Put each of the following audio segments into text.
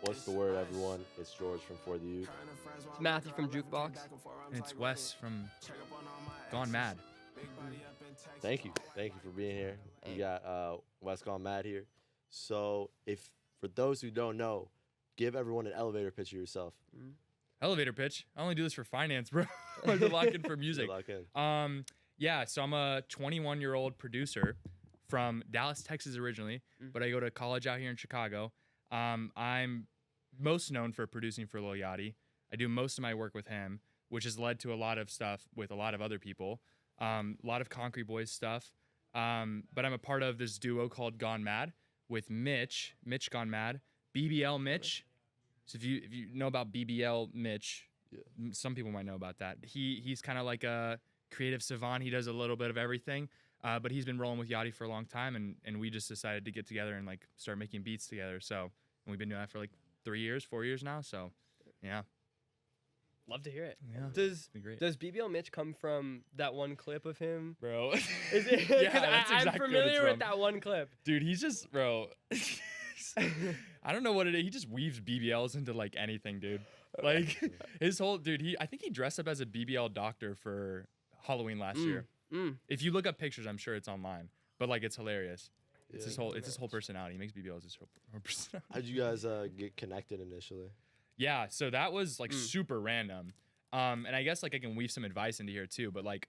What's the word, everyone? It's George from For the Youth. It's Matthew from JukeBox. And it's Wess from Gone Mad. Thank you for being here. We got WessGoneMad here. So, if for those who don't know, give everyone an elevator pitch of yourself. Elevator pitch. I only do this for finance, bro. Like to lock in for music. Lock in. Yeah, so I'm a 21-year-old producer from Dallas, Texas originally, but I go to college out here in Chicago. I'm most known for producing for Lil Yatchy. I do most of my work with him, which has led to a lot of stuff with a lot of other people. A lot of Concrete Boys stuff. But I'm a part of this duo called Gone Mad with MitchGoneMad, BBL Mitch. So if you know about BBL Mitch, some people might know about that. He's kind of like a creative savant. He does a little bit of everything. But he's been rolling with Yachty for a long time, and we just decided to get together and like start making beats together. So, and we've been doing that for like 4 years now. So, yeah. Love to hear it. Yeah, Does BBL Mitch come from that one clip of him? Bro. Is it? Yeah, that's I'm exactly familiar what it's with that one clip. Dude, he's just, bro. I don't know what it is. He just weaves BBLs into like anything, dude. Like his whole, dude, I think he dressed up as a BBL doctor for Halloween last year. If you look up pictures, I'm sure it's online. But like, it's hilarious. It's his whole personality. He makes BBLs his whole personality. How'd you guys get connected initially? Yeah, so that was like super random. And I guess like I can weave some advice into here too. But like,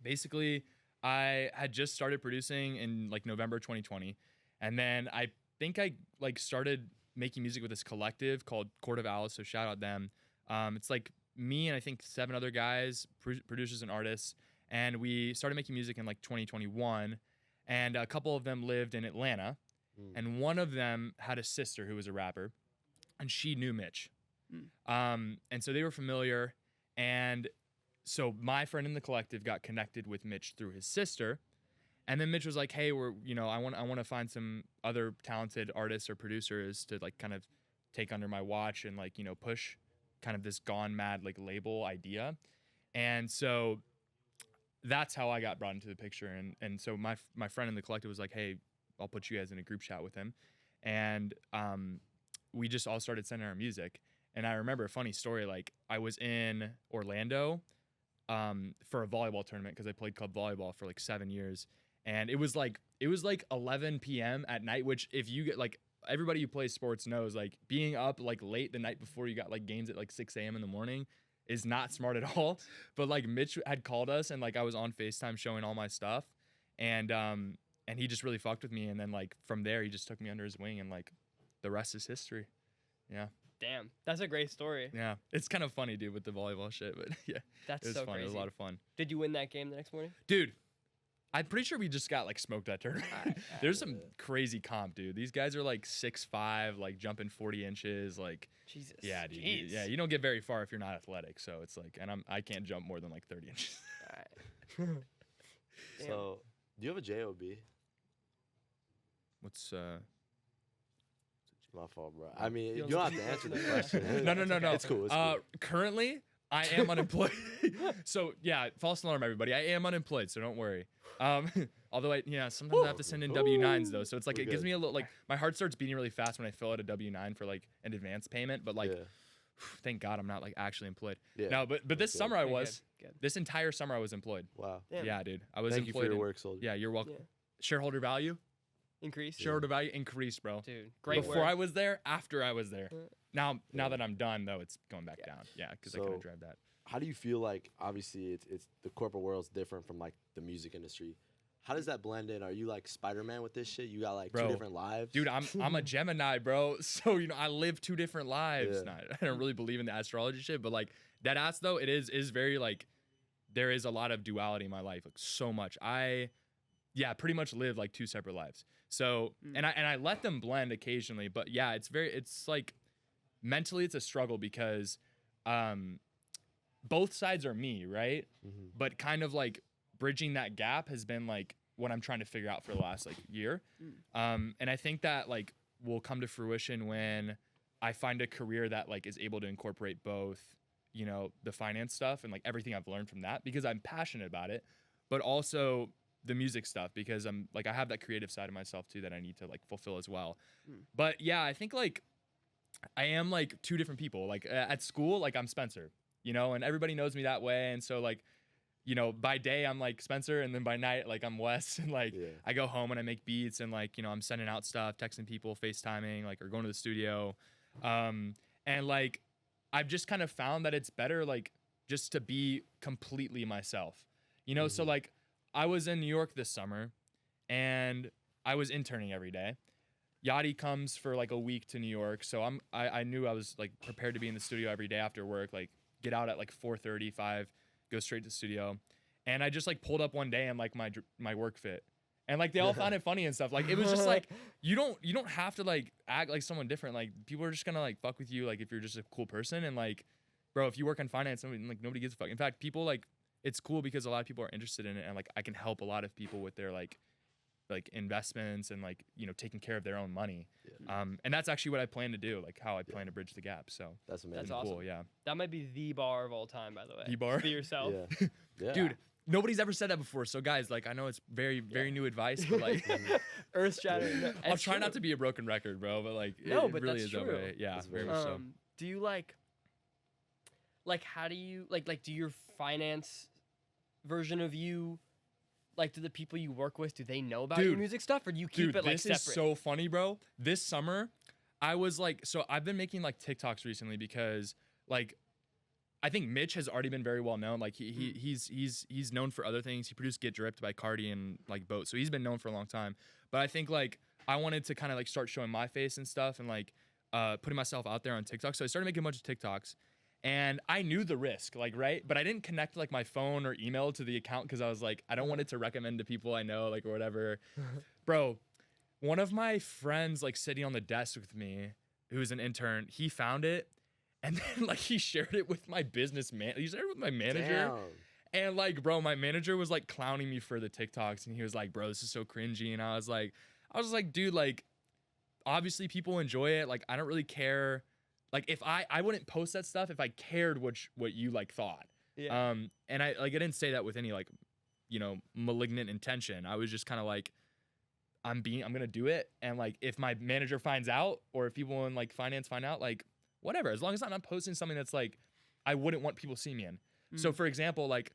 basically, I had just started producing in like November 2020, and then I think I like started making music with this collective called Court of Owls. So shout out them. It's like me and I think 7 other guys, producers and artists. And we started making music in like 2021, and a couple of them lived in Atlanta, and one of them had a sister who was a rapper, and she knew Mitch. And so they were familiar, and so my friend in the collective got connected with Mitch through his sister, and then Mitch was like, "Hey, I want to find some other talented artists or producers to like kind of take under my watch and like push kind of this Gone Mad like label idea," and so that's how I got brought into the picture. And so my friend in the collective was like, "Hey, I'll put you guys in a group chat with him." And we just all started sending our music. And I remember a funny story, like I was in Orlando for a volleyball tournament because I played club volleyball for like 7 years. And it was like 11 p.m. at night, which if you get like everybody who plays sports knows, like being up like late the night before you got like games at like 6 a.m. in the morning is not smart at all. But like Mitch had called us, and like I was on FaceTime showing all my stuff, and he just really fucked with me. And then like from there, he just took me under his wing, and like the rest is history. Yeah. Damn, that's a great story. Yeah, it's kind of funny, dude, with the volleyball shit. But yeah, that's it was so fun. crazy. It was a lot of fun. Did you win that game the next morning? Dude, I'm pretty sure we just got like smoked that tournament. There's some crazy comp, dude. These guys are like 6'5", like jumping 40 inches, like Jesus. Yeah, dude. Jeez. Yeah, you don't get very far if you're not athletic. So it's like, and I can't jump more than like 30 inches. All right. So, do you have a job? What's My fault, bro. I mean, you don't have to answer the question. No. It's cool. It's cool. Currently, I am unemployed. So yeah, false alarm, everybody. I am unemployed, so don't worry. Although sometimes I have to send in W-9s though, so it's like it gives me a little like my heart starts beating really fast when I fill out a W-9 for like an advance payment. But like, thank God I'm not like actually employed. Yeah. No, but this summer I was. Good. This entire summer I was employed. Wow. Damn. Yeah, dude. I was Thank employed. you for your work, soldier. Yeah, you're welcome. Yeah. Shareholder value. Increased. Shareholder value increased, bro. Dude, great Before work. I was there, after I was there. Now that I'm done though, it's going back down. Yeah, because I couldn't drive that. How do you feel like, obviously it's the corporate world's different from like the music industry. How does that blend in? Are you like Spider-Man with this shit? You got like 2 different lives? Dude, I'm a Gemini, bro. So, I live 2 different lives. Yeah. I don't really believe in the astrology shit, but like that ass though, it is very like there is a lot of duality in my life. Like so much. I pretty much live like 2 separate lives. So, and I let them blend occasionally, but yeah, it's like mentally it's a struggle because both sides are me, right? But kind of like bridging that gap has been like what I'm trying to figure out for the last like year. And I think that like will come to fruition when I find a career that like is able to incorporate both, the finance stuff and like everything I've learned from that because I'm passionate about it, but also the music stuff because I'm like I have that creative side of myself too that I need to like fulfill as well. But yeah, I think like I am like two different people. Like at school, like I'm Spencer, you know, and everybody knows me that way. And so like, you know, by day I'm like Spencer, and then by night like I'm Wess, and like I go home and I make beats, and like, you know, I'm sending out stuff, texting people, FaceTiming, like, or going to the studio. And like I've just kind of found that it's better like just to be completely myself. You know, so like I was in New York this summer and I was interning every day. Yachty comes for like a week to New York, so I knew I was like prepared to be in the studio every day after work, like get out at like 4:30, 5, go straight to the studio. And I just like pulled up one day in like my work fit. And like they all found it funny and stuff. Like it was just like you don't have to like act like someone different. Like people are just gonna like fuck with you like if you're just a cool person. And like, bro, if you work in finance, nobody gives a fuck. In fact, people like, it's cool because a lot of people are interested in it, and like I can help a lot of people with their like investments and like, you know, taking care of their own money. And that's actually what I plan to do, like how I plan to bridge the gap. So that's amazing. That's awesome. Cool. Yeah. That might be the bar of all time, by the way. The bar? Be yourself. Yeah. Dude, nobody's ever said that before. So guys, like I know it's very new advice, but like Earth shattering. Yeah. I'll try not to be a broken record, bro, but like No, it but really that's is true. that way. Yeah, That's very very much so. Do you like how do you like do your finance version of you, like, do the people you work with, do they know about your Dude, music stuff, or do you keep it like this separate? is so funny, bro. This summer, I was like, so I've been making like TikToks recently because like I think Mitch has already been very well known. Like he's known for other things. He produced Get Dripped by Cardi and like Boat, so he's been known for a long time. But I think like I wanted to kind of like start showing my face and stuff and like putting myself out there on TikTok. So I started making a bunch of TikToks. And I knew the risk, like, right? But I didn't connect like my phone or email to the account because I was like, I don't want it to recommend to people I know, like, or whatever. Bro, one of my friends, like, sitting on the desk with me, who's an intern, he found it. And then, like, he shared it with my business man. He shared it with my manager. Damn. And, like, bro, my manager was, like, clowning me for the TikToks. And he was like, bro, this is so cringy. And I was like, dude, like, obviously people enjoy it. Like, I don't really care. Like if I wouldn't post that stuff if I cared what you like thought. Yeah. And I didn't say that with any like, you know, malignant intention. I was just kind of like, I'm gonna do it. And like if my manager finds out or if people in like finance find out, like whatever. As long as I'm not posting something that's like I wouldn't want people to see me in. So for example, like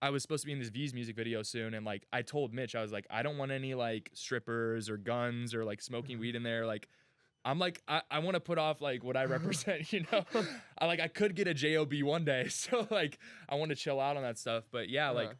I was supposed to be in this V's music video soon, and like I told Mitch, I was like, I don't want any like strippers or guns or like smoking weed in there. Like I'm like, I want to put off like what I represent, you know? I could get a job one day. So like, I want to chill out on that stuff. But yeah, like,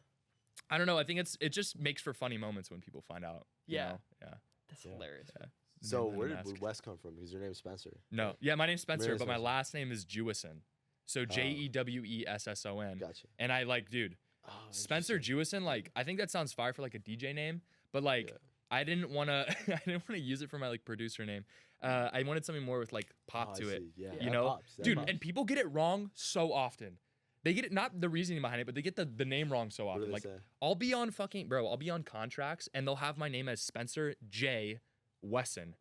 I don't know. I think it just makes for funny moments when people find out. Yeah. You know? Yeah. That's hilarious. Yeah. So Didn't where ask. did Wess come from? Because your name's Spencer. No. Yeah, my name's Spencer, name's but my Spencer. last name is Jewison. So Jewesson. Gotcha. And I like, dude, Oh, Spencer interesting. Jewison, like, I think that sounds fire for like a DJ name, but like, Yeah. I didn't want to use it for my like producer name. I wanted something more with like pop Oh, to I it. see. Yeah, You that know, pops, that dude, pops. and people get it wrong so often. They get it, not the reasoning behind it, but they get the name wrong so What do often. they Like, say? I'll be on contracts and they'll have my name as Spencer J. Wesson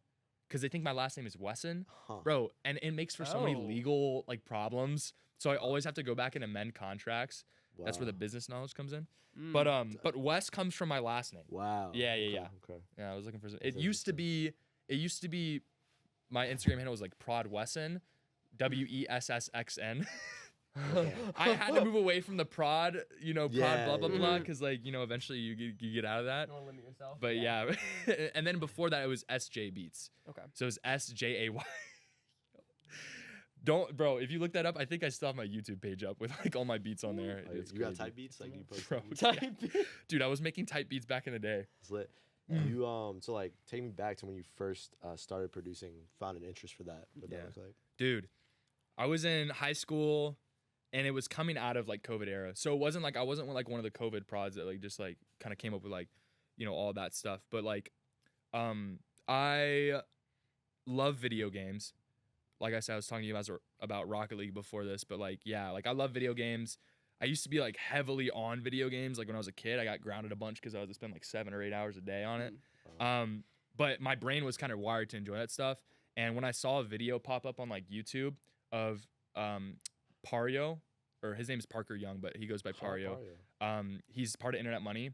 because they think my last name is Wesson, Huh. bro. And it makes for so many Oh. legal like problems. So I always have to go back and amend contracts. That's where the Wow. business knowledge comes in. Mm. But Wess comes from my last name. Wow. Yeah, Okay. Yeah, I was looking for some. That's It used to be my Instagram handle was like Prod Wesson, WESSXN. Okay. I had to move away from the prod, you know, prod Yeah, blah blah yeah. blah, because like, you know, eventually you get out of that. You don't limit yourself. But yeah, and then before that it was SJ Beats. Okay. So it was SJAY. Don't, bro. If you look that up, I think I still have my YouTube page up with like all my beats on there. Oh, It's you got crazy. type beats? Like you post Bro, type beats? yeah. Dude, I was making type beats back in the day. It's lit. You so like take me back to when you first started producing, found an interest for that. What Yeah. that looked like. Dude, I was in high school and it was coming out of like COVID era. So it wasn't like I wasn't like one of the COVID prods that like just like kind of came up with like, you know, all that stuff. But like I love video games. Like I said, I was talking to you guys about Rocket League before this, but like yeah, like I love video games. I used to be like heavily on video games. Like when I was a kid, I got grounded a bunch because I was to spend like 7 or 8 hours a day on it. But my brain was kind of wired to enjoy that stuff. And when I saw a video pop up on like YouTube of Pario, or his name is Parker Young, but he goes by Pario. He's part of Internet Money,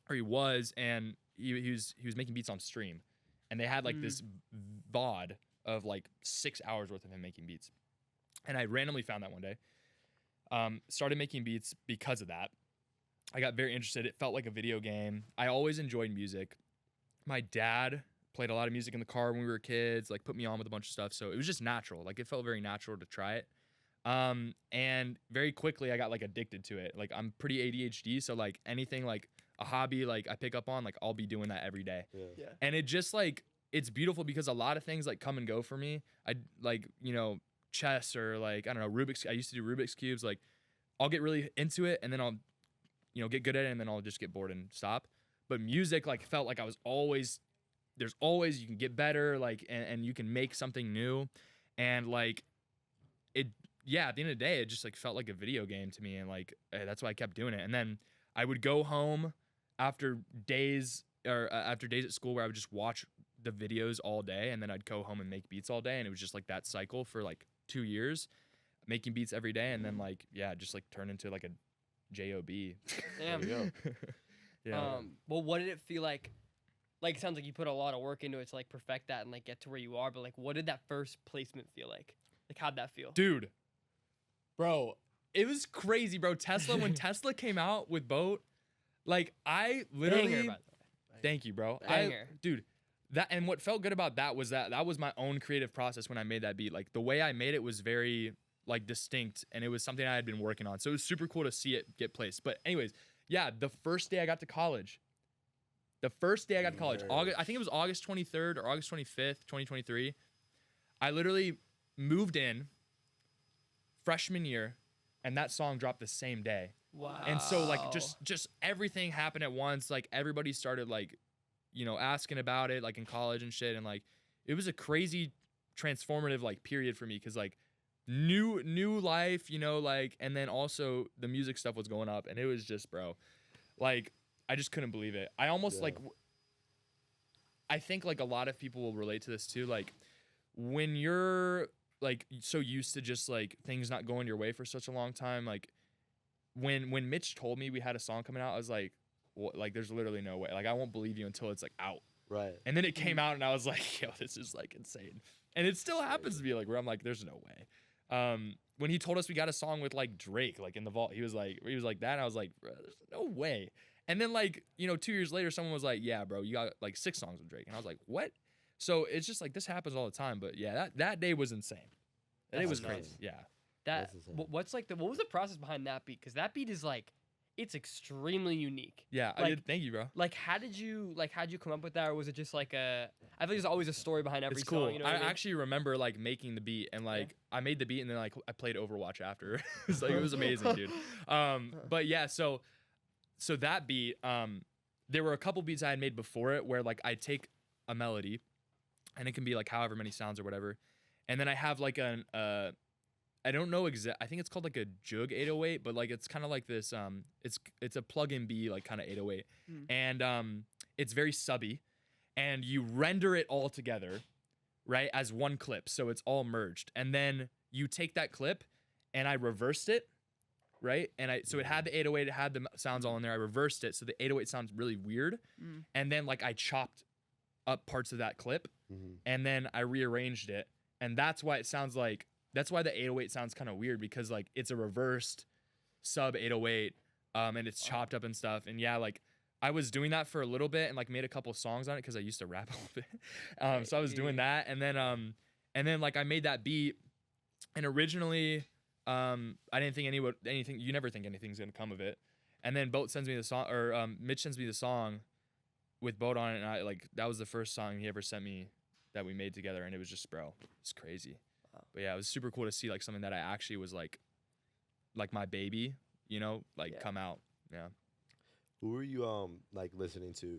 or he was, and he was making beats on stream, and they had like this VOD of like 6 hours worth of him making beats. And I randomly found that one day. Started making beats because of that. I got very interested. It felt like a video game. I always enjoyed music. My dad played a lot of music in the car when we were kids, like put me on with a bunch of stuff. So it was just natural. Like it felt very natural to try it. And very quickly I got like addicted to it. Like I'm pretty ADHD. So like anything like a hobby, like I pick up on, like I'll be doing that every day. Yeah. And it just like, it's beautiful because a lot of things like come and go for me. I like, you know, chess or like, I don't know, I used to do Rubik's Cubes. Like I'll get really into it and then I'll, you know, get good at it and then I'll just get bored and stop. But music like felt like I was always, there's always, you can get better, like, and you can make something new. And like it, yeah, at the end of the day, it just like felt like a video game to me. And like, that's why I kept doing it. And then I would go home after days at school where I would just watch the videos all day. And then I'd go home and make beats all day. And it was just like that cycle for like 2 years, making beats every day. And then like, yeah, just like turned into like a job. Damn. There you go. Yeah. Well, what did it feel like? Like, it sounds like you put a lot of work into it to like perfect that and like get to where you are. But like, what did that first placement feel like? Like, how'd that feel? Dude, bro, it was crazy, bro. When Tesla came out with Boat, like I literally, Banger, by the way. thank you, bro. Banger. Dude, that, and what felt good about that was my own creative process when I made that beat. Like the way I made it was very like distinct, and it was something I had been working on. So it was super cool to see it get placed. But anyways, yeah, the first day I got to college, August, I think it was August 23rd or August 25th, 2023. I literally moved in freshman year, and that song dropped the same day. Wow. And so like just everything happened at once. Like everybody started like, you know, asking about it like in college and shit. And like it was a crazy transformative like period for me because like new life, you know, like, and then also the music stuff was going up, and it was just, bro, like I just couldn't believe it. I almost like, I think like a lot of people will relate to this too. Like when you're like so used to just like things not going your way for such a long time, like when Mitch told me we had a song coming out, I was like, what? Like there's literally no way. Like I won't believe you until it's like out. Right. And then it came out, and I was like, yo, this is like insane. And it still happens to be like where I'm like, there's no way. When he told us we got a song with like Drake, like in the vault, he was like that. And I was like, bro, there's no way. And then like, you know, 2 years later, someone was like, yeah, bro, you got like 6 songs with Drake. And I was like, what? So it's just like, this happens all the time. But yeah, that day was insane. That day was That's crazy. nuts. Yeah. That That's insane. what's like what was the process behind that beat? Because that beat is like, it's extremely unique. Yeah. I Like- did. Thank you, bro. Like, how'd you come up with that, or was it just like a? I feel like there's always a story behind every It's cool. song. You know I what I mean? actually remember like making the beat, and like I made the beat, and then like I played Overwatch after. It was like, it was amazing, dude. But yeah, so that beat, there were a couple beats I had made before it where like I take a melody, and it can be like however many sounds or whatever, and then I have like I don't know I think it's called like a Jug 808, but like it's kind of like this it's a plug-in B like kind of 808. And it's very subby, and you render it all together, right, as one clip, so it's all merged. And then you take that clip, and I reversed it, right? And so it had the 808, it had the sounds all in there. I reversed it so the 808 sounds really weird. And then like I chopped up parts of that clip, and then I rearranged it, and that's why the 808 sounds kind of weird, because like it's a reversed sub 808, and it's chopped up and stuff. And yeah, like I was doing that for a little bit and like made a couple songs on it because I used to rap a little bit. So I was doing that, and then like I made that beat, and originally I didn't think anything. You never think anything's gonna come of it. And then Boat sends me the song, or Mitch sends me the song with Boat on it, and I like that was the first song he ever sent me that we made together, and it was just, bro, it's crazy. But yeah, it was super cool to see like something that I actually was like my baby, you know, like come out. Yeah. Who were you like listening to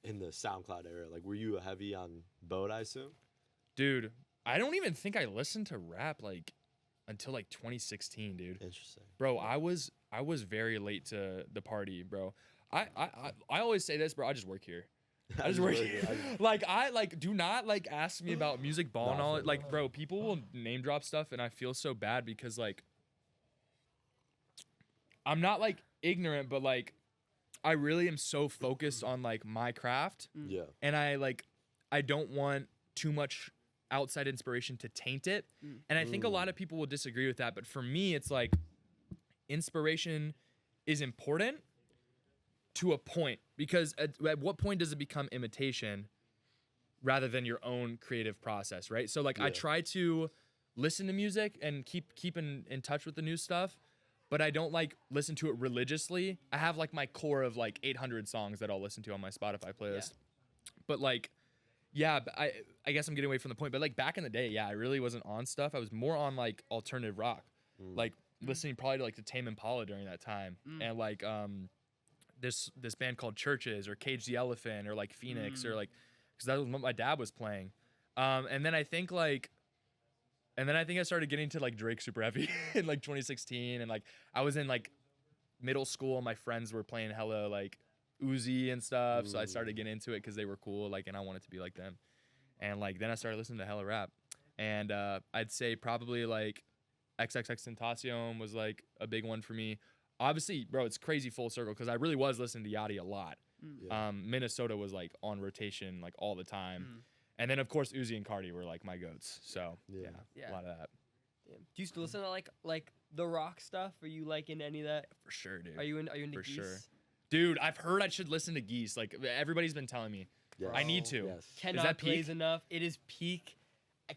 in the SoundCloud era? Like, were you heavy on Boat, I assume? Dude, I don't even think I listened to rap like until like 2016, dude. Interesting. Bro, I was very late to the party, bro. I always say this, bro. I just work here. I just work here. Like do not like ask me about music ball and all it. Like, bro, people will name drop stuff, and I feel so bad because like I'm not like ignorant, but like I really am so focused on like my craft. Yeah. And I don't want too much outside inspiration to taint it. And I think a lot of people will disagree with that, but for me, it's like inspiration is important to a point, because at what point does it become imitation rather than your own creative process, right? So like I try to listen to music and keep in touch with the new stuff, but I don't like listen to it religiously. I have like my core of like 800 songs that I'll listen to on my Spotify playlist. But like, yeah, I guess I'm getting away from the point, but like back in the day, yeah, I really wasn't on stuff. I was more on like alternative rock, like listening probably to like the Tame Impala during that time. And like this band called Churches or Cage the Elephant or like Phoenix or like, because that was what my dad was playing. And then I think I started getting to like Drake super heavy in like 2016, and like I was in like middle school and my friends were playing hella like Uzi and stuff, so I started getting into it because they were cool, like, and I wanted to be like them. And like then I started listening to hella rap, and I'd say probably like XXXTentacion was like a big one for me. Obviously, bro, it's crazy full circle because I really was listening to Yachty a lot. Minnesota was like on rotation like all the time. And then of course Uzi and Cardi were like my goats. So yeah, a lot of that. Damn. Do you still listen to like the rock stuff? Are you like in any of that? For sure, dude. Are you into For Geese? sure. Dude, I've heard I should listen to Geese. Like everybody's been telling me. Yes. I need to. Yes. Cannot that glaze peak? enough. It is peak.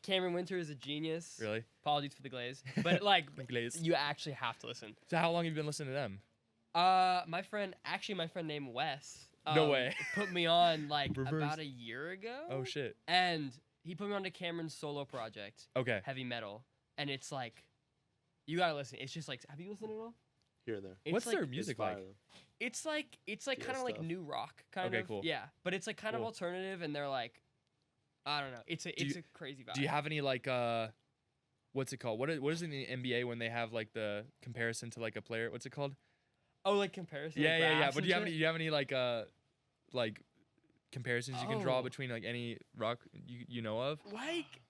Cameron Winter is a genius. Really? Apologies for the glaze, but like Glaze. you actually have to listen. So how long have you been listening to them? My friend named Wess. No way. Put me on like Reverse. about a year ago. Oh shit. And he put me on to Cameron's solo project, Okay. heavy metal, and it's like, you gotta listen. It's just like, have you listened at all? Here and there. It's What's like, their music It's fire, like? though. It's like Yeah, kind of like stuff. new rock, kind Okay, of. cool. Yeah, but it's like kind of Cool. alternative, and they're like, I don't know. It's a you- crazy vibe. Do you have any like what's it called? What is it in the NBA when they have like the comparison to like a player? What's it called? Oh, like comparison. Yeah, like yeah, yeah. graphs But and do you have shit? any? Do you have any like comparisons you can draw Oh. between like any rock you know of? Like,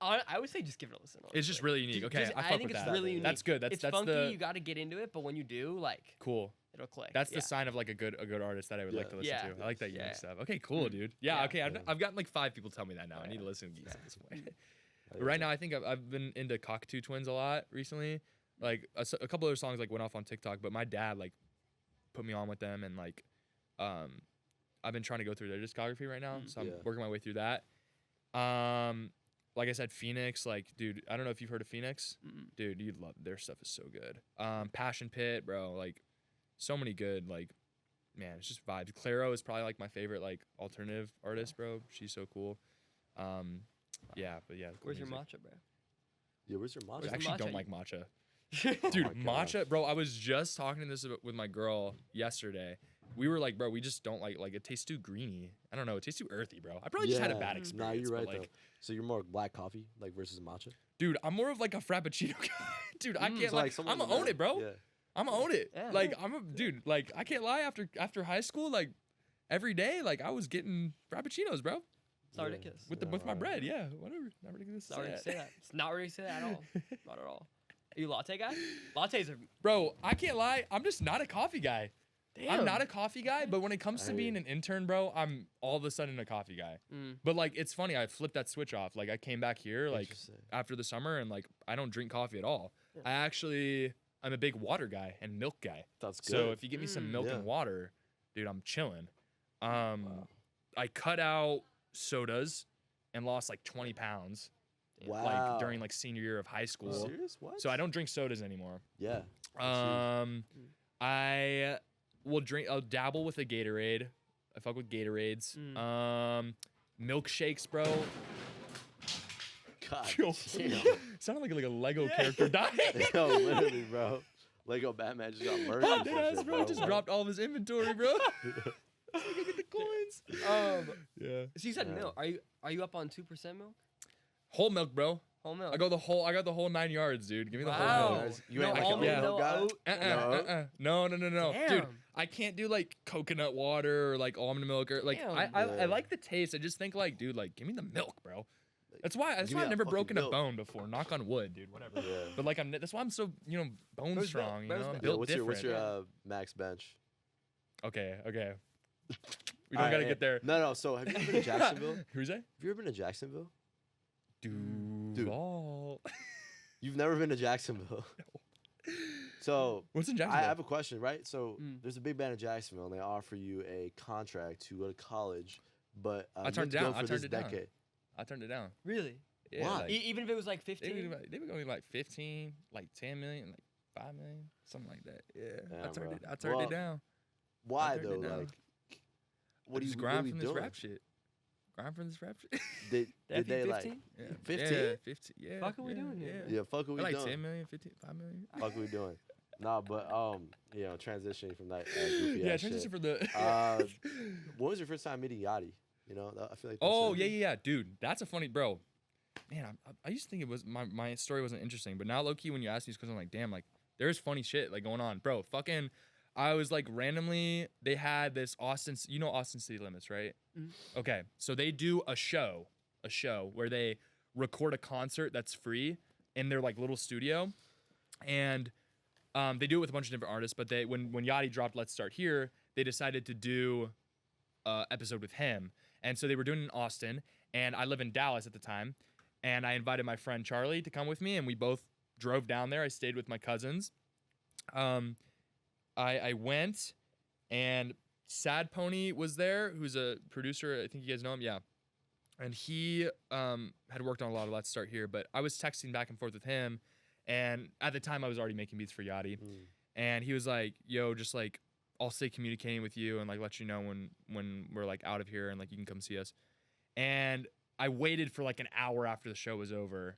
I would say just give it a listen. It's just honestly. really unique. Okay, Just- I fuck think with it's that. really unique. That's good. That's It's funky. the You got to get into it, but when you do, like, cool. it'll click. That's the Yeah. sign of like a good artist that I would like to listen Yeah. to. I like that unique Yeah. stuff. Okay, cool, dude. Yeah, Yeah. okay. Yeah. I've gotten like 5 people tell me that now. I need to listen to Geese at this point. I But right think now, I think I've been into Cockatoo Twins a lot recently. Like a couple other songs like went off on TikTok, but my dad like put me on with them, and like I've been trying to go through their discography right now, so I'm Yeah. working my way through that. Like I said, Phoenix, like, dude, I don't know if you've heard of Phoenix. Mm-mm. Dude, you'd love their stuff is so good. Passion Pit, bro, like so many good, like, man, it's just vibes. Clairo is probably like my favorite like alternative artist, bro. She's so cool. Yeah, but yeah. cool Where's your music. matcha, bro? Yeah, where's your I matcha? Where's the actually don't matcha? like matcha. Oh Dude, my matcha, bro. I was just talking this with my girl yesterday. We were like, bro, we just don't like it tastes too greeny. I don't know, it tastes too earthy, bro. I probably just had a bad Nah, experience. you're right but, like, though. So you're more black coffee, like versus matcha. dude, I'm more of like a frappuccino guy. Dude, I can't So, lie. someone I'm gonna like own that. it, bro. Yeah. I'm gonna own it. Yeah. Like I'm a dude. Like I can't lie. After high school, like every day, like I was getting frappuccinos, bro, It's not Yeah. ridiculous. with Yeah, with my right. bread. Yeah, whatever. Not ridiculous. It's not ready to say that. It's not ready to say that at all. Not at all. Are you a latte guy? Lattes are. Bro, I can't lie. I'm just not a coffee guy. Damn. I'm not a coffee guy, but when it comes I to hear being you. an intern, bro, I'm all of a sudden a coffee guy. Mm. But like, it's funny. I flipped that switch off. Like, I came back here like Interesting. after the summer, and like I don't drink coffee at all. Yeah. I'm a big water guy and milk guy. That's good. So if you give me some Mm. milk Yeah. and water, dude, I'm chilling. Wow. I cut out sodas and lost like 20 pounds Wow. like during like senior year of high You school. serious? What? So I don't drink sodas anymore. Yeah. That's huge. I will drink. I'll dabble with a Gatorade. I fuck with Gatorades. Milkshakes, bro. God. Yo, damn. sounded like a Lego character dying. Yo, literally, bro. Lego Batman just got murdered. Deadass, bro. Just dropped all of his inventory, bro. Let's go get the coins. Yeah. So you said Yeah. milk. Are you up on 2% milk? Whole milk, bro. Whole milk. I got the whole 9 yards, dude. Give me the Wow. whole milk. Guys, you No ain't like an almond, oat no milk guy? oat. No. Dude, Damn. I can't do like coconut water or like almond milk or like Damn. I Yeah. like the taste. I just think like, dude, like give me the milk, bro. That's why give me I've that never fucking broken a milk. bone before. Knock on wood, dude. Whatever. Yeah. But like that's why I'm so bone Where's strong. Bill? You Where's know, I'm Bill? Yeah, built what's your different. max bench? Okay. We don't gotta get there. No. So have you ever been to Jacksonville? Who's that? Have you ever been to Jacksonville? Duval. You've never been to Jacksonville. So What's in I Jacksonville? have a question, right? So Mm. there's a big band in Jacksonville, and they offer you a contract to go to college, but I you turned have it to down. go I for turned this it down. decade. I turned it down. Really? Yeah, Why? like, Even if it was like they 15? were going like 15, like 10 million, like 5 million, something like that. Yeah, I Damn, turned bro. it. I turned Well, it down. Why turned it though? down. Like, what do you Just what are grind we from this doing? rap shit. Grind from this rap shit. Did They they like 15? Yeah. 15? Yeah, 15. Yeah. Fuck are we yeah, doing here, Yeah. Yeah, fuck what we Like doing. 10 million, 15, 5 million. Fuck what we doing. Nah, but you know, transitioning from that goofy Yeah, ass transition shit. for the. When was your first time meeting Yachty? You know, I feel like. Oh yeah, dude. That's a funny, bro. Man, I used to think it was my story wasn't interesting, but now low key when you ask these questions, I'm like, damn, like there's funny shit like going on, bro. Fucking, I was like randomly they had this Austin, you know Austin City Limits, right? Mhm. Okay, so they do a show where they record a concert that's free in their like little studio, and they do it with a bunch of different artists. But they when Yachty dropped Let's Start Here, they decided to do a episode with him, and so they were doing it in Austin, and I live in Dallas at the time. And I invited my friend Charlie to come with me, and we both drove down there. I stayed with my cousins. I went, and Sad Pony was there, who's a producer. I think you guys know him. Yeah. And he had worked on a lot of Let's Start Here, but I was texting back and forth with him. And at the time, I was already making beats for Yachty. And he was like, yo, just like, I'll stay communicating with you and like let you know when we're like out of here and like you can come see us. And I waited for like an hour after the show was over,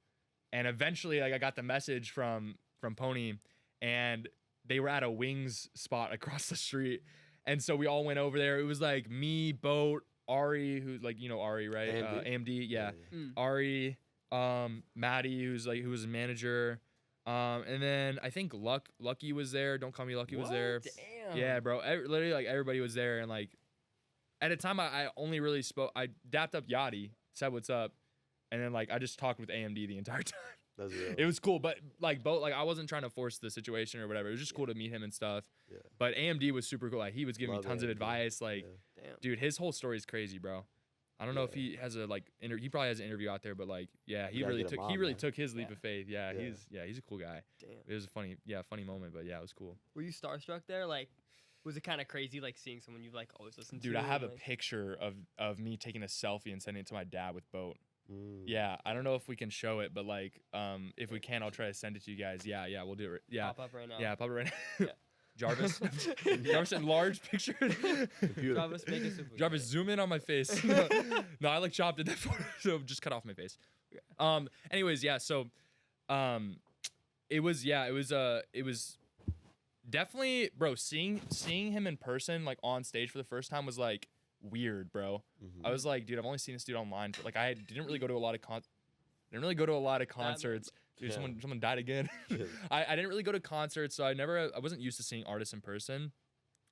and eventually like I got the message from Pony, and they were at a wings spot across the street, and so we all went over there. It was like me, Boat, Ari, who's like, you know Ari, right? AMD? AMD, yeah. Mm. Ari, Maddie, who was a manager, and then I think Lucky was there. Don't Call Me Lucky was there. Damn. Yeah, bro. Literally like everybody was there, and like at a time I only really spoke. I dapped up Yachty, said what's up, and then like I just talked with AMD the entire time. That's real. It was cool, but like both, like I wasn't trying to force the situation or whatever. It was just cool to meet him and stuff. Yeah. But AMD was super cool. Like he was giving Love me tons of AMD. advice. Like, Yeah. Damn. dude, his whole story is crazy, bro. I don't know if he has a like he probably has an interview out there, but like yeah, he You gotta really get him took on, he really man. took his leap Yeah. of faith. Yeah, Yeah. he's a cool guy. Damn. It was a funny moment, but yeah, it was cool. Were you starstruck there? Like, was it kind of crazy, like seeing someone you like always listened to? Dude, I have a like, picture of me taking a selfie and sending it to my dad with Boat. Mm. Yeah, I don't know if we can show it, but like, if we can, I'll try to send it to you guys. Yeah, we'll do it. Yeah, pop up right now. yeah, pop it right now. Yeah. Jarvis, Jarvis in large picture. Computer. Jarvis, make it super. Jarvis, zoom in on my face. No, I like chopped it that photo, so just cut off my face. Anyways, yeah. So, it was definitely, bro. Seeing him in person, like on stage for the first time, was like weird, bro. Mhm. I was like, dude, I've only seen this dude online. Like, I didn't really go to a lot of concerts. Dude, Yeah. someone died again. I didn't really go to concerts, so I wasn't used to seeing artists in person.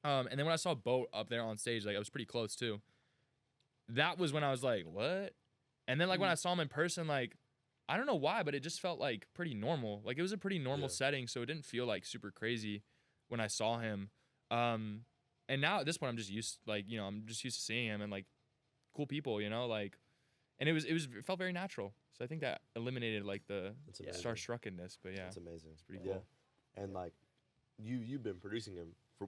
And then when I saw Boat up there on stage, like I was pretty close too. That was when I was like, what? And then like when I saw him in person, like I don't know why, but it just felt like pretty normal. Like it was a pretty normal Yeah. setting, so it didn't feel like super crazy when I saw him. And now at this point, I'm just used, like, you know, I'm just used to seeing him and like cool people, you know, like, and it felt very natural. So I think that eliminated like the That's amazing. starstruckenness. But yeah, That's amazing. it's pretty Yeah. cool. And like, you've been producing him for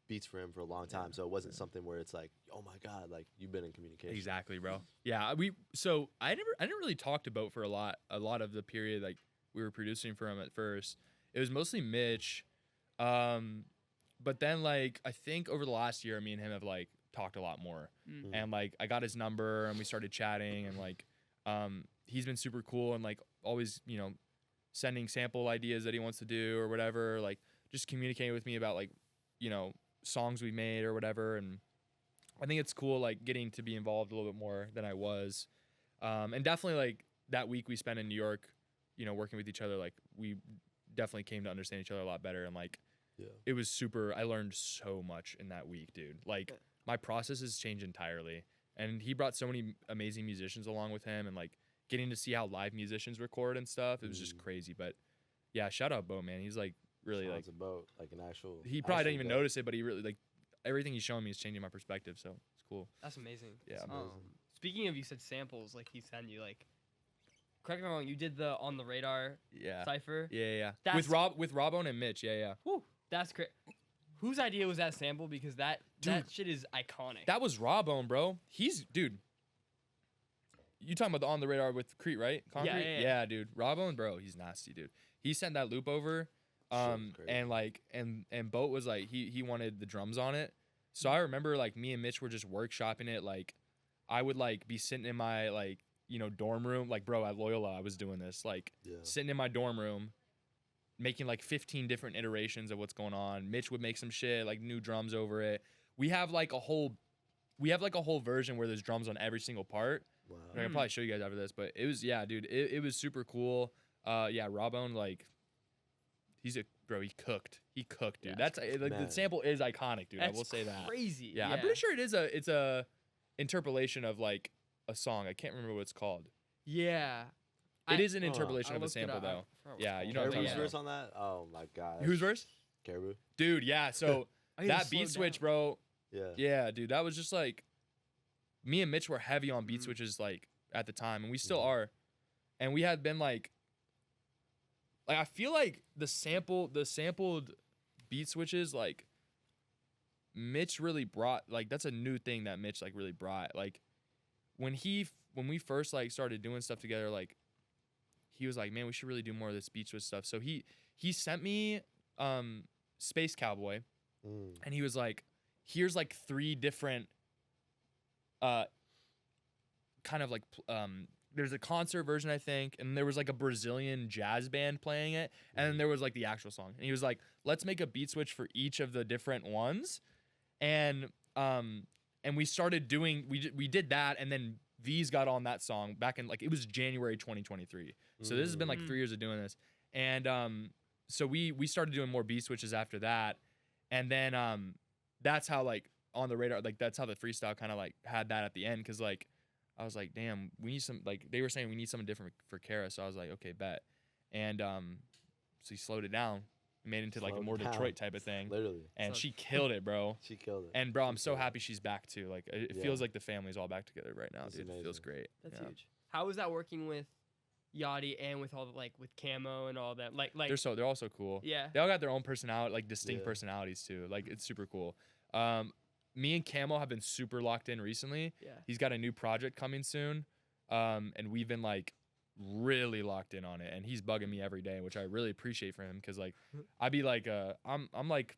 beats for him for a long time, so it wasn't something where it's like, oh my god, like you've been in communication. Exactly, bro. Yeah, so I didn't really talk to Boat for a lot of the period like we were producing for him at first. It was mostly Mitch. But then like I think over the last year me and him have like talked a lot more. Mm. And like I got his number and we started chatting, and like he's been super cool and like always, you know, sending sample ideas that he wants to do or whatever, like just communicating with me about like, you know, songs we made or whatever. And I think it's cool like getting to be involved a little bit more than I was. And definitely like that week we spent in New York, you know, working with each other, like we definitely came to understand each other a lot better. And like Yeah. it was I learned so much in that week, dude. Like my process has changed entirely. And he brought so many amazing musicians along with him, and like getting to see how live musicians record and stuff. It was just crazy. But yeah, shout out Bo, man. He's like really Sounds like about like an actual. he probably actual didn't even guy. notice it, but he really like everything he's showing me is changing my perspective. So it's cool. That's amazing. Yeah. Speaking of, you said samples, like he sent you, like, correct me if I'm wrong, you did the On the Radar Yeah. cipher. Yeah. That's- With Robone and Mitch. Yeah. Whew, that's great. Whose idea was that sample? Because that shit is iconic. That was Robone, bro. Dude. You talking about the On the Radar with Crete, right? Concrete? Yeah. Dude. Robone, bro, he's nasty, dude. He sent that loop over, and like, and Boat was like, he wanted the drums on it. So I remember like me and Mitch were just workshopping it. Like, I would like be sitting in my like, dorm room. Like, bro, at Loyola, I was doing this. Like, sitting in my dorm room, making like 15 different iterations of what's going on. Mitch would make some shit, like new drums over it. We have like a whole version where there's drums on every single part. Wow. I can probably show you guys after this, but it was, dude, it was super cool. Robone, like, he cooked. He cooked, dude. Yeah, That's like the sample is iconic, dude. That's I will say that. Crazy. Yeah, I'm pretty sure it's a interpolation of like a song. I can't remember what it's called. Yeah. It is an I interpolation of a looked it sample up. I though. forgot what Yeah, it's you know what I'm called. talking Caribou's about. verse on that? Oh my god. Whose verse? Caribou. Dude, yeah. So I need to that slow beat switch, down. bro. Yeah. Yeah, dude, that was just like me and Mitch were heavy on beat switches like at the time, and we still are. And we had been like I feel like the sampled beat switches, like Mitch really brought, like that's a new thing that Mitch like really brought. Like when we first like started doing stuff together, like he was like, man, we should really do more of this beat switch stuff. So he sent me Space Cowboy, and he was like, here's like 3 different kind of like there's a concert version, I think, and there was like a Brazilian jazz band playing it, and then there was like the actual song. And he was like, let's make a beat switch for each of the different ones. And we started doing, we did that, and then V's got on that song back in like, it was January 2023. So this has been like 3 years of doing this. And so we started doing more beat switches after that. And then that's how like On the Radar, like that's how the freestyle kind of like had that at the end. Cause like, I was like, damn, we need some, like they were saying we need something different for Kara. So I was like, okay, bet. And so he slowed it down, made it into like a more Detroit type of thing. Literally. And she killed it, bro. She killed it. And bro, I'm so happy she's back too. Like it feels like the family's all back together right now, That's dude. It feels amazing. great. That's huge. How was that working with Yachty and with all the like with Camo and all that? Like They're all so cool. yeah. They all got their own personality, like distinct Yeah. personalities too. Like it's super cool. Me and Camo have been super locked in recently. Yeah. He's got a new project coming soon. And we've been like really locked in on it, and he's bugging me every day, which I really appreciate for him. Cause like I'd be like, I'm like,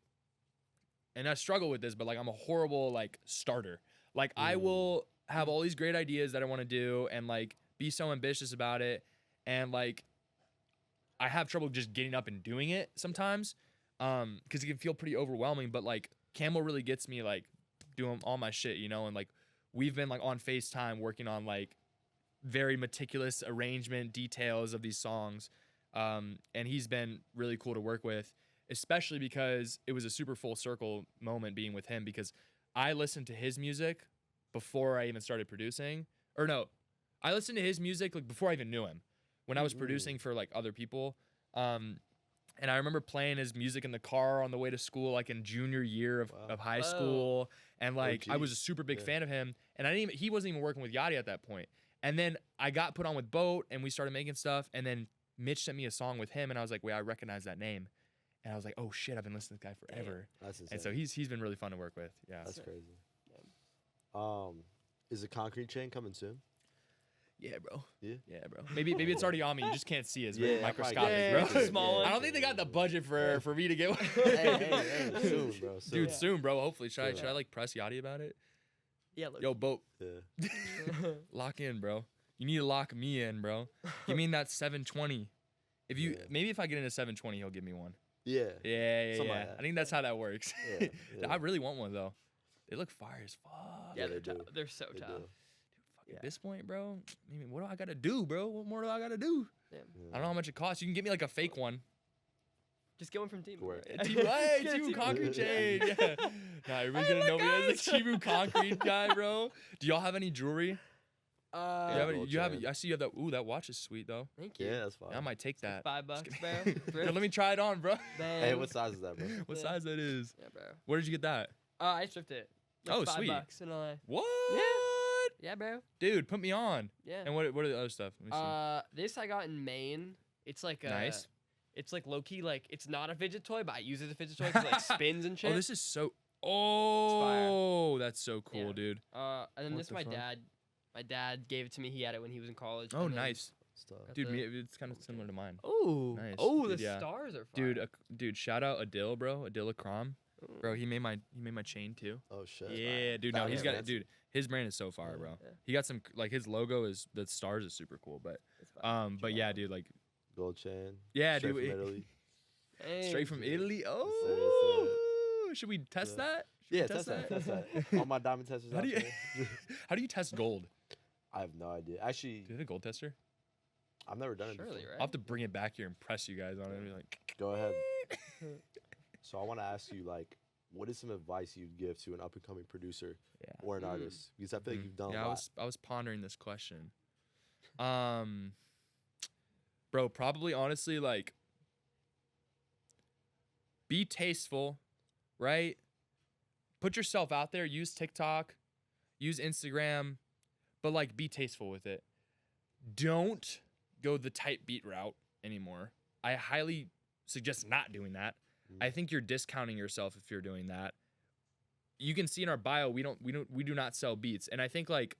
and I struggle with this, but like I'm a horrible like starter. Like I will have all these great ideas that I want to do and like be so ambitious about it. And like, I have trouble just getting up and doing it sometimes. Cause it can feel pretty overwhelming, but like Camel really gets me like doing all my shit, and like we've been like on FaceTime working on like very meticulous arrangement details of these songs. And he's been really cool to work with, especially because it was a super full circle moment being with him, because I listened to his music before I even started producing. Or no, I listened to his music like before I even knew him, when I was producing for like other people. And I remember playing his music in the car on the way to school, like in junior year of high school. And like, I was a super big fan of him. And he wasn't even working with Yachty at that point. And then I got put on with Boat, and we started making stuff. And then Mitch sent me a song with him, and I was like, wait, I recognize that name. And I was like, oh shit, I've been listening to this guy forever. That's insane. And so he's been really fun to work with. Yeah. That's crazy. Is the concrete chain coming soon? Yeah, bro. Yeah? Yeah, bro. Maybe it's already on me. You just can't see it. It's very Yeah, microscopic, yeah, bro. it's a small one. I don't think they got the budget for me to get one. hey, soon, bro. Soon. Dude, soon, bro. Hopefully. Should Yeah. I like press Yachty about it? Yeah. Look. Yo, Boat. Yeah. Lock in, bro. You need to lock me in, bro. Give me that 720. Maybe if I get into 720, he'll give me one. Yeah. Yeah. Something like that. I think that's how that works. Yeah, yeah. I really want one though. They look fire as fuck. Yeah, Yeah, they're they do. tough. They're so They tough. do. At this point, bro, I mean, what do I gotta do, bro? What more do I gotta do? Yeah. I don't know how much it costs. You can get me like a fake one. Just get one from Team. Work. Right? Hey, Get a Tibu Team. concrete chain. Yeah. Nah, everybody's gonna know me as the Tibu concrete guy, bro. Do y'all have any jewelry? You have. I see you have that. Ooh, that watch is sweet though. Thank you. Yeah, that's fine. I might take that. $5, Just bro. kidding. Yo, let me try it on, bro. Hey, what size is that, bro? What Yeah. size that is? Yeah, bro. Where did you get that? I thrifted it. Like Oh, $5 sweet. in LA. What? Yeah, bro. Dude, put me on. Yeah. And what are the other stuff? Let me see. This I got in Maine. It's like a Nice. It's like low key, like it's not a fidget toy, but I use it as a fidget toy because it like spins and shit. Oh, this is so. Oh, that's so cool, Yeah. dude. And then What this the my fuck? dad. My dad gave it to me. He had it when he was in college. Oh, and then- nice, Stuff. Got dude. the- It's kind of similar to mine. Oh, Nice. oh, Dude, the yeah. stars are fire. Dude, dude, shout out Adil, bro. Adil Akram, Ooh. bro. He made my chain too. Oh shit. Yeah, dude. No, That he's is got it, fancy. dude. His brand is so fire, bro. Yeah. He got some like his logo is the stars is super cool, but It's fire. but yeah, dude, like Gold chain. yeah, straight dude. From Italy. Hey, Straight from Yes, Italy. sir, Oh, should we test Yeah. that? Should we Yeah, test that. Test that. All my diamond testers How out do you there. how do you test gold? I have no idea. Actually, Do you have a gold tester? I've never done it Surely, before. right? I'll have to bring it back here and press you guys on it and be like, Go ahead. So I want to ask you, like, what is some advice you'd give to an up and coming producer yeah. or an Mm. artist? Because I feel like Mhm. you've done Yeah, a lot. I was pondering this question. Bro, probably honestly like be tasteful, right? Put yourself out there, use TikTok, use Instagram, but like be tasteful with it. Don't go the type beat route anymore. I highly suggest not doing that. Mm. I think you're discounting yourself if you're doing that. You can see in our bio we do not sell beats. And I think like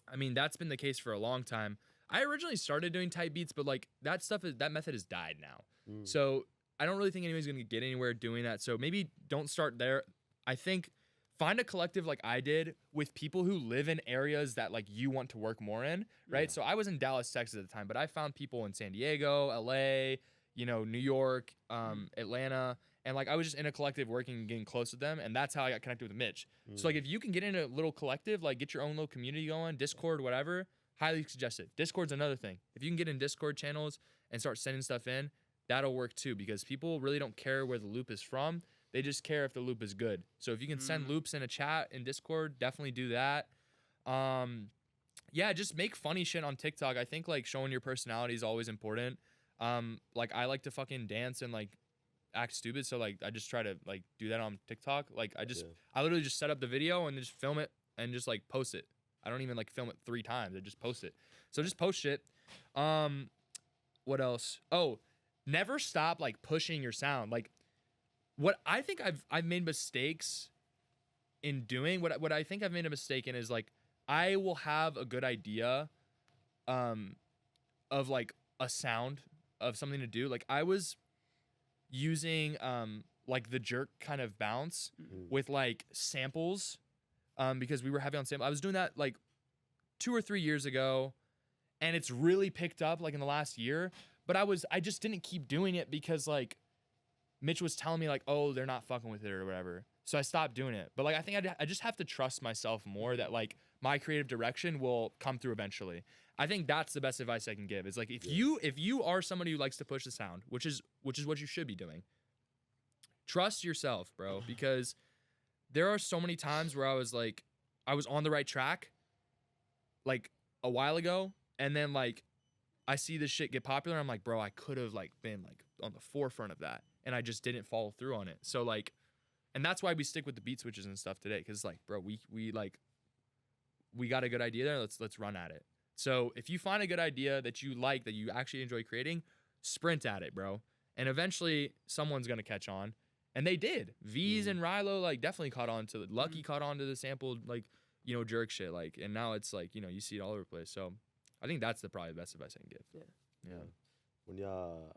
I mean that's been the case for a long time. I originally started doing type beats, but like that method has died now. Mm. So I don't really think anybody's gonna get anywhere doing that. So maybe don't start there. I think find a collective like I did with people who live in areas that like you want to work more in, right? Yeah. So I was in Dallas, Texas at the time, but I found people in San Diego, LA, New York, Atlanta, and like I was just in a collective working and getting close with them, and that's how I got connected with Mitch. So like if you can get in a little collective, like get your own little community going, Discord, whatever, highly suggest it. Discord's another thing. If you can get in Discord channels and start sending stuff in, that'll work too because people really don't care where the loop is from. They just care if the loop is good. So if you can send loops in a chat in Discord, definitely do that. Yeah, just make funny shit on TikTok. I think like showing your personality is always important. Like I like to fucking dance and like act stupid, so like I just try to like do that on TikTok. Like I literally just set up the video and just film it and just like post it. I don't even like film it 3 times. I just post it. So just post shit. What else? Oh, never stop like pushing your sound. Like what I think I've made mistakes in doing, what I think I've made a mistake in is like I will have a good idea of like a sound of something to do. Like I was using like the jerk kind of bounce with like samples because we were heavy on sample. I was doing that like 2 or 3 years ago and it's really picked up like in the last year, but I just didn't keep doing it because like Mitch was telling me like, oh, they're not fucking with it or whatever. So I stopped doing it. But like, I think I just have to trust myself more that like my creative direction will come through eventually. I think that's the best advice I can give is like, if you are somebody who likes to push the sound, which is what you should be doing, trust yourself, bro, because there are so many times where I was on the right track like a while ago. And then like, I see this shit get popular. I'm like, bro, I could have like been like on the forefront of that. And I just didn't follow through on it. So like, and that's why we stick with the beat switches and stuff today. Cause like, bro, we got a good idea there. Let's run at it. So if you find a good idea that you like, that you actually enjoy creating, sprint at it, bro. And eventually someone's going to catch on. And they did. V's and Rilo like definitely caught on to it. Lucky caught on to the sample, like, jerk shit. Like, and now it's like, you see it all over the place. So I think that's probably the best advice I can give. Yeah. When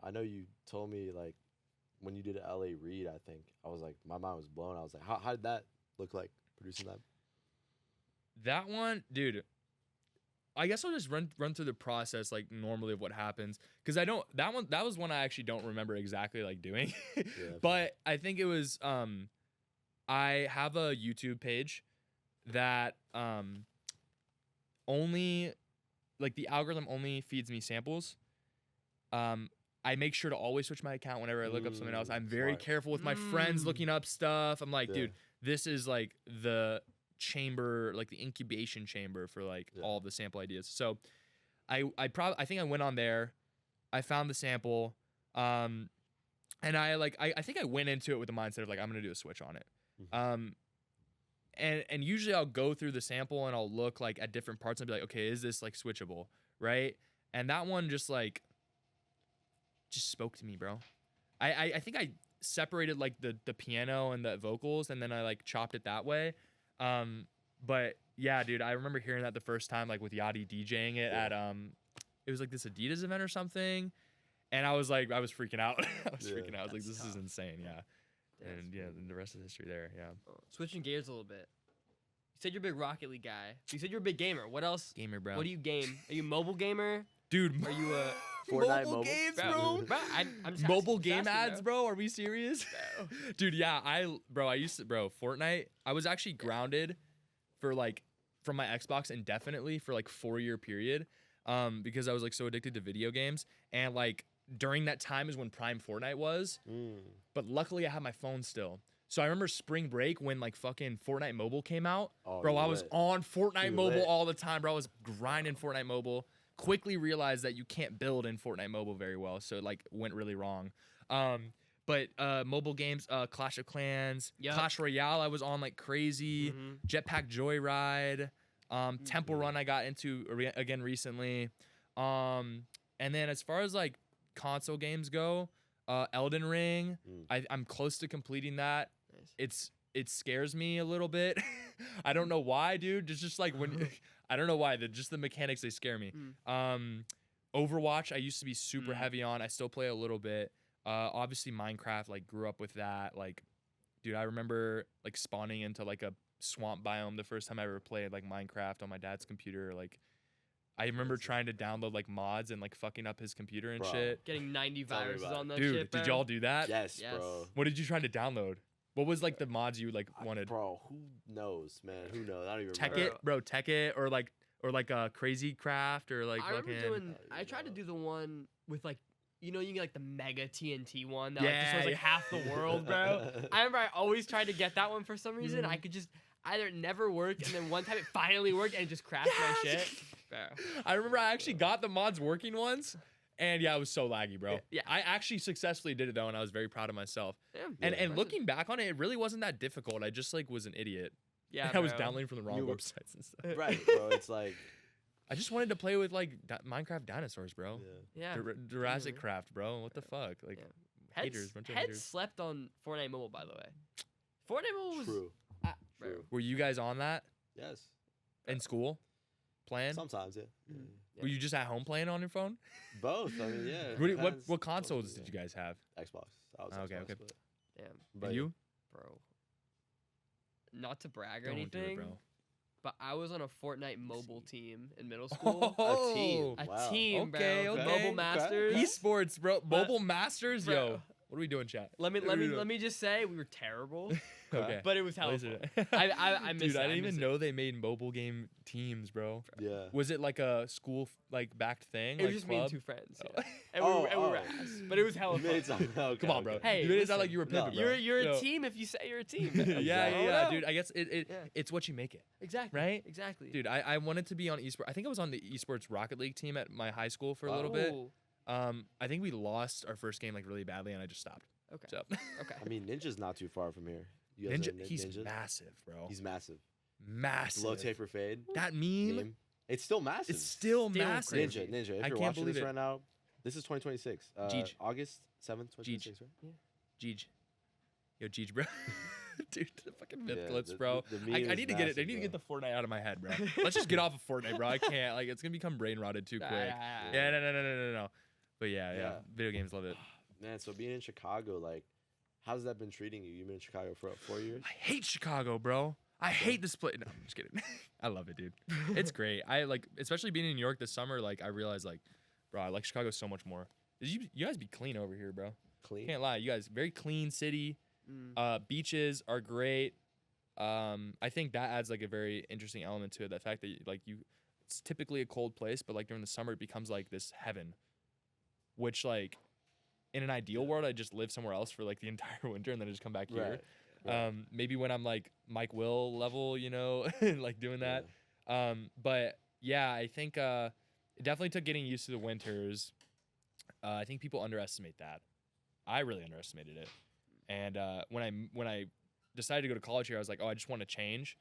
I know you told me like when you did LA Read, I think I was like my mind was blown. I was like, how did that look like producing that? That one, dude. I guess I'll just run through the process like normally of what happens because that was one I actually don't remember exactly like doing, but I think it was I have a YouTube page that only like the algorithm only feeds me samples. I make sure to always switch my account whenever I look up something else. I'm very careful with my friends looking up stuff. I'm like, dude, this is like the chamber, like the incubation chamber for like all of the sample ideas. So I think I went on there, I found the sample, and I think I went into it with the mindset of like I'm gonna do a switch on it. and usually I'll go through the sample and I'll look like at different parts and be like, okay, is this like switchable, right? And that one just spoke to me, bro. I think I separated like the piano and the vocals, and then I like chopped it that way. But yeah, dude, I remember hearing that the first time, like with Yachty DJing it at it was like this Adidas event or something, and I was freaking out. I was freaking out. I was like, this is insane, yeah. And yeah, then the rest of the history there, yeah. Switching gears a little bit. You said you're a big Rocket League guy. You said you're a big gamer. What else? Gamer, bro. What do you game? Are you a mobile gamer? Dude, Are you a Fortnite mobile games, bro? bro? I'm just Mobile asking, game ads, bro? Are we serious? Dude, yeah, I used to, Fortnite. I was actually grounded for like from my Xbox indefinitely for like 4-year period, because I was like so addicted to video games, and like during that time is when Prime Fortnite was. But luckily I had my phone still. So I remember spring break when like fucking Fortnite Mobile came out. Oh, bro, I was on Fortnite Mobile lit. all the time, bro. I was grinding Fortnite Mobile. Quickly realized that you can't build in Fortnite Mobile very well, so it like went really wrong. But mobile games, Clash of Clans, Clash Royale, I was on like crazy. Jetpack Joyride, Temple Run, I got into again recently. And then as far as like console games go, Elden Ring, I'm close to completing that. Nice. It scares me a little bit. I don't know why, dude. It's just like when I don't know why. Just the mechanics, they scare me. Overwatch, I used to be super heavy on. I still play a little bit. Obviously Minecraft, like grew up with that. Like, dude, I remember like spawning into like a swamp biome the first time I ever played like Minecraft on my dad's computer. Like, I remember trying to download like mods and like fucking up his computer and shit. Getting 90 Tell me viruses about on that Dude, shit, bro. did y'all do that? Yes, Yes. bro. What did you try to download? What was like the mods you like wanted? Bro, who knows, man? Who knows? I don't even Tech remember. it, bro. Tech it, or like Crazy Craft, or like I remember fucking. I tried to do the one with like, you know, you get like the mega TNT one that Yeah, just was like yeah. half the world, bro. I remember I always tried to get that one for some reason. I could just either it never worked, and then one time it finally worked and it just crashed my shit. Bro. I remember I actually got the mods working once, and yeah, it was so laggy, bro. Yeah. I actually successfully did it though, and I was very proud of myself. Damn. And Impressive. looking back on it, it really wasn't that difficult. I just like was an idiot. Yeah, I was bro. downloading from the wrong You were- websites and stuff. Right, bro. It's like, I just wanted to play with like Minecraft dinosaurs, bro. Yeah. Jurassic Craft, bro. What the fuck? Like, Yeah. haters, bunch of Heads haters. slept on Fortnite Mobile, by the way. Fortnite Mobile was true. bro. True. were you guys on that Yes. in school? Playing? Sometimes, yeah. Yeah. Were you just at home playing on your phone? Both. I mean, yeah. What depends. consoles did you guys have? Xbox. I was Okay, Xbox, okay. But, Damn, but And you? bro. Not to brag or Don't anything, do it, bro. but I was on a Fortnite mobile team in middle school. A team. A Wow. team, bro. Okay, okay. Mobile Okay. Masters. Esports, bro. But- Mobile Masters, bro. yo. What are we doing, chat? Let me What are we doing? let me just say we were terrible, Okay. but it was What is helpful. it? I miss Dude, it. I didn't even miss it. know they made mobile game teams, bro. Yeah. Was it like a school like backed thing? It like was just me and club? 2 friends. Oh. Yeah. And, Oh, we were oh. ass, but it was hella You made it fun. sound- okay, Come on, bro. okay. Hey, you made it sound listen, like you were no, pimping, bro. bro. You're Yo. a team if you say you're a team. Yeah, Oh, yeah, no. dude. I guess Yeah. it's what you make it, Exactly. right? Exactly. Dude, I wanted to be on esports. I think I was on the esports Rocket League team at my high school for a little bit. Ooh, I think we lost our first game like really badly, and I just stopped. Okay. So Okay. I mean, Ninja's not too far from here. You guys Ninja, know he's Ninja? massive, bro. He's massive. Massive. Low taper fade. That meme, Meme. It's still massive. it's still Still massive. crazy. Ninja. If I you're can't watching believe this it. right now, this is 2026. Jeej. August 7th, 2026, right? Jeej. Yo, Jeej, bro. Dude, the fucking myth Yeah, clips, the- bro. the I meme is need to get it. I massive, need to get the bro. Fortnite out of my head, bro. Let's just get off of Fortnite, bro. I can't. Like, it's gonna become brain rotted too quick. Yeah, no. But yeah. Yeah. Video games, love it. Man, so being in Chicago, like, how's that been treating you? You've been in Chicago for what, 4 years? I hate Chicago, bro. I hate this place. No, I'm just kidding. I love it, dude. It's great. I like, especially being in New York this summer. Like, I realized, like, bro, I like Chicago so much more. You guys be clean over here, bro. Clean. Can't lie. You guys very clean city. Beaches are great. I think that adds like a very interesting element to it. The fact that it's typically a cold place, but like during the summer it becomes like this heaven. Which like, in an ideal world, I'd just live somewhere else for like the entire winter and then I just come back here. Right. Maybe when I'm like Mike Will level, you know, like doing that. But yeah, I think it definitely took getting used to the winters. I think people underestimate that. I really underestimated it. And when I decided to go to college here, I was like, oh, I just want to change.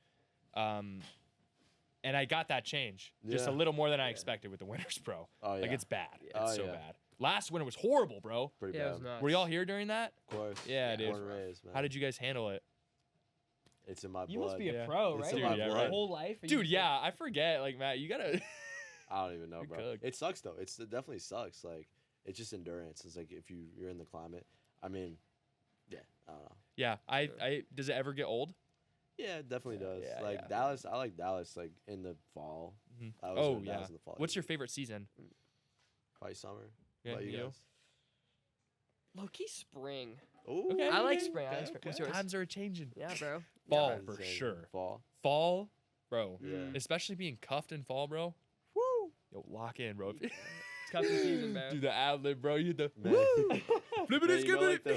And I got that change just a Yeah. little more than I expected with the winters, bro. Oh, Like yeah. it's bad. Yeah. It's Oh, so yeah. bad. Last winter was horrible, bro. Pretty Yeah, it bad. was nuts. Were y'all here during that? Of course. Yeah, dude. Born and raised, man. How did you guys handle it? It's in my You blood. must be a Yeah. pro, It's right? in my Like, blood. your whole life. are you Dude, just, yeah, I forget. Like, Matt, you gotta. I don't even know, You're bro. cooked. It sucks though. It definitely sucks. Like it's just endurance. It's like if you're in the climate. I mean, yeah, I don't know. Yeah, I does it ever get old? Yeah, it definitely does. yeah, like yeah. Dallas, I like Dallas like in the fall. Mhm. I was Oh in yeah. Dallas in the fall. What's your favorite season? Probably summer. Yeah, What about you you? guys? Low-key spring. Ooh, Okay. I like okay, spring. I like okay, spring. okay. What's yours? Times are changing. Yeah, bro. Fall Yeah, for insane. sure. Fall. Fall, bro. Yeah. Mm. Especially being cuffed in fall, bro. Woo. Yo, lock in, bro. It's cuffing season, bro. Do the ad lib, bro. You the Man. flip it, Man, skip you know, it. like the,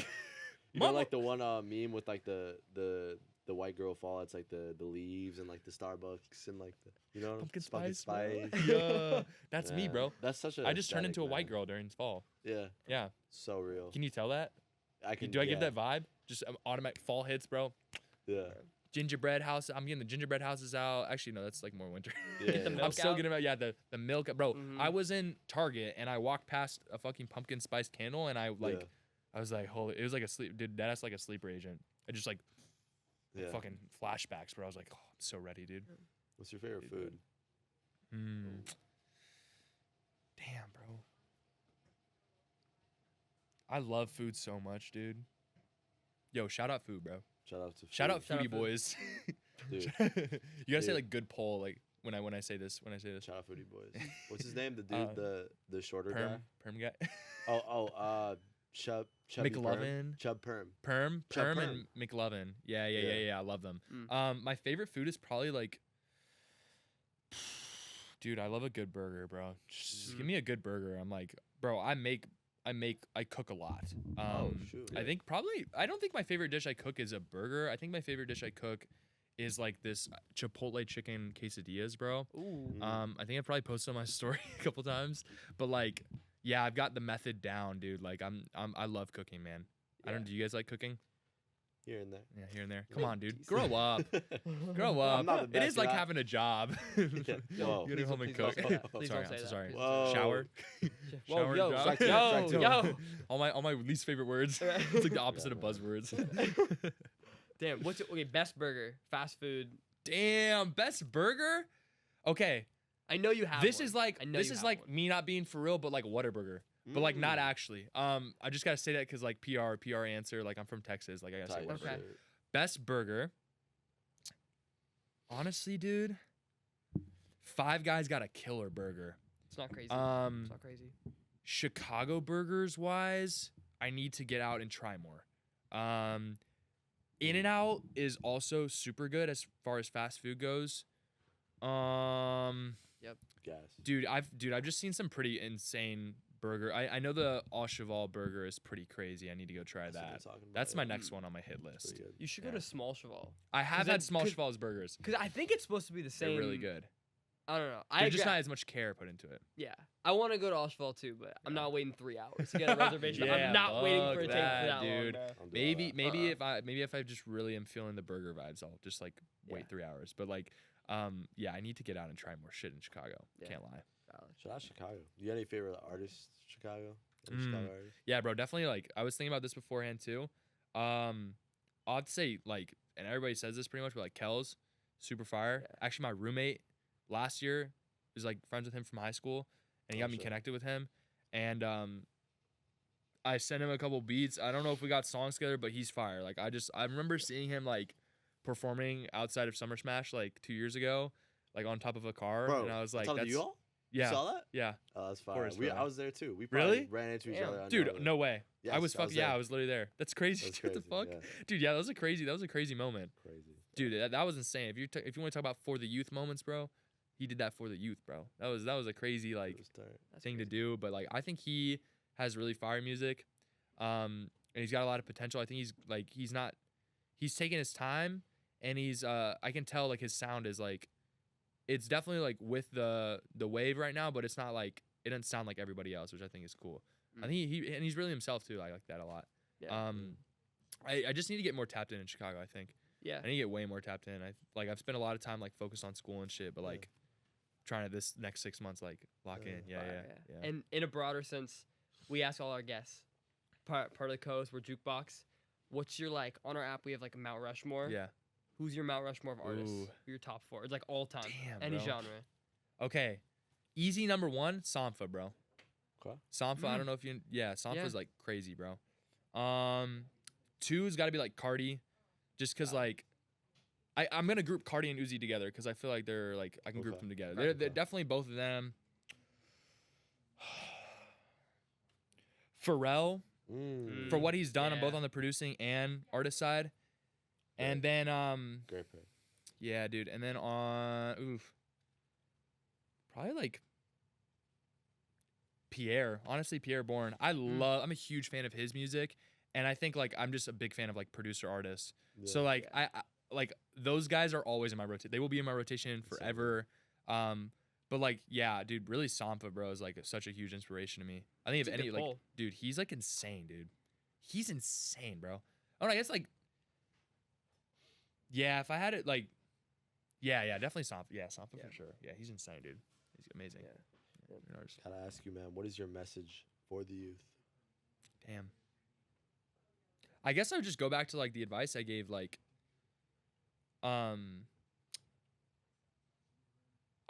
you know, Mama. like the one meme with like the white girl fall. It's like the leaves and like the Starbucks and like the Pumpkin Pumpkin spice, bro. spice. Yeah, that's me, Man, bro. That's such a. I just turned into a white aesthetic, girl during fall. man. Yeah, Yeah. so real. Can you tell that? I can. Do I give yeah, that vibe? Just automatic fall hits, bro. Yeah. Gingerbread house. I'm getting the gingerbread houses out. Actually, no, that's like more winter. Yeah. Get the yeah. milk I'm still out? getting about the milk, bro. Mhm. I was in Target and I walked past a fucking pumpkin spice candle and I like, Yeah. I was like, holy, it was like a sleep, dude. That's like a sleeper agent. I just like Yeah. fucking flashbacks, bro. I was like, oh, I'm so ready, dude. What's your favorite Dude, food? Mm. Damn, bro. I love food so much, dude. Yo, shout out food, bro. Shout out to Shout out Shout out foodie food. boys. Dude. You gotta say Dude. like good poll, like when I say this. Shout out foodie boys. What's his name? The dude, Uh, the shorter Perm guy. guy. Chubby McLovin. Chub Perm. Perm Chub and McLovin. Yeah. I love them. Mm. My favorite food is probably like, dude, I love a good burger, bro. Just give me a good burger. I'm like, bro, I cook a lot. Shoot. I think I don't think my favorite dish I cook is a burger. I think my favorite dish I cook is like this Chipotle chicken quesadillas, bro. Ooh. I think I probably posted on my story a couple times, but like, yeah, I've got the method down, dude. Like, I love cooking, man. I don't. Yeah. Do you guys like cooking? Here and there. Yeah, here and there. Come on, dude. Jeez. Grow up. Grow up. I'm not the It best, is like you know? having a job. Whoa. You gotta Please go home don't- and please cook. don't say that. Please Sorry, don't I'm say so that. sorry. Whoa. Shower. Whoa, Shower yo, job. Strike two, yo, strike two. yo. all my least favorite words. It's like the opposite of buzzwords. Damn. What's your, okay? Best burger, fast food. Damn, best burger. Okay, I know you have. this one. is like I know you have one. me not being for real, but like Whataburger. But like not actually. I just gotta say that because like PR answer. Like I'm from Texas. Like I gotta say Tight Whataburger. Okay. shit. Best burger. Honestly, dude, Five Guys got a killer burger. It's not crazy. Um, It's not crazy. Chicago burgers wise, I need to get out and try more. In-N-Out is also super good as far as fast food goes. Gas. Dude, I've just seen some pretty insane burger. I know the Au Cheval burger is pretty crazy. I need to go try That's what that. they're talking about, That's yeah. my next one on my hit list. Pretty good. You should yeah. go to Small Cheval I have that- had Small 'cause- Cheval's burgers. because I think it's supposed to be the same. They're really good. I don't know. They're just not as much care put into it. Yeah, I want to go to Au Cheval too, but I'm not waiting 3 hours to get a reservation. Yeah, I'm not waiting for fuck it to take that, that dude. long, bro. Don't do all Maybe that. maybe if I just really am feeling the burger vibes, I'll just like wait Yeah. 3 hours. But like, yeah, I need to get out and try more shit in Chicago. Yeah. Can't lie. Valid. Shout out Chicago. You got any favorite artists? Chicago. Any Mm. Chicago artists? Yeah, bro, definitely. Like, I was thinking about this beforehand too. I'll have to say like, and everybody says this pretty much, but like Kells, super fire. Yeah. Actually, my roommate last year was like friends with him from high school, and he Oh, got me shit. connected with him. And I sent him a couple beats. I don't know if we got songs together, but he's fire. Like I remember seeing him like performing outside of Summer Smash like 2 years ago, like on top of a car, Bro, and I was like, top of that's the U-Haul? yeah, You saw that? yeah, Oh, that's fine. course, I bro. was there too. We Really? probably ran into each Damn. other. on dude, Nova. no way. Yes, I was there. I was literally there. That's crazy. That's What the crazy, fuck, yeah. dude? Yeah, that was a crazy moment, Crazy. dude. That was insane. If you want to talk about for the youth moments, bro, he did that for the youth, bro. That was a crazy It like was tight. That's thing to crazy. do. But like, I think he has really fire music, and he's got a lot of potential. I think he's taking his time, and he's I can tell like his sound is like, it's definitely like with the wave right now, but it's not like it doesn't sound like everybody else, which I think is cool. I think he's really himself too. I like that a lot. Yeah. I just need to get more tapped in Chicago. I think Yeah. I need to get way more tapped in. I've spent a lot of time like focused on school and shit, but Yeah. like trying to this next 6 months like lock in. Yeah. And in a broader sense, we ask all our guests. Part of the coast, we're Jukebox. What's your like on our app? We have like a Mount Rushmore. Yeah. Who's your Mount Rushmore of artists? Ooh. Who your top 4? It's like all time. Damn, Any bro. genre. Okay. Easy number 1, Sampha, bro. Okay. Sampha, I don't know if you Sampha's Yeah. like crazy, bro. 2's got to be like Cardi, just because like I'm gonna group Cardi and Uzi together because I feel like they're like I can group Okay. them together. Okay. They're definitely both of them. Pharrell for what he's done on both Yeah. on the producing and artist side, and then Great pick. yeah, dude, and then on probably like Pierre. Honestly, Pierre Bourne. I'm a huge fan of his music, and I think like I'm just a big fan of like producer artists. So like I like those guys are always in my rotation. They will be in my rotation forever. But like yeah, dude, really Sampha, bro, is like such a huge inspiration to me. I think It's if a good any like pull. dude, he's like insane, dude. He's insane, bro. Oh, I guess like yeah, if I had it like yeah, definitely Sampha. Yeah, Sampha Yeah. for sure. Yeah, he's insane, dude. He's amazing. Yeah. Great artist. Gotta ask you, man, what is your message for the youth? Damn. I guess I would just go back to like the advice I gave like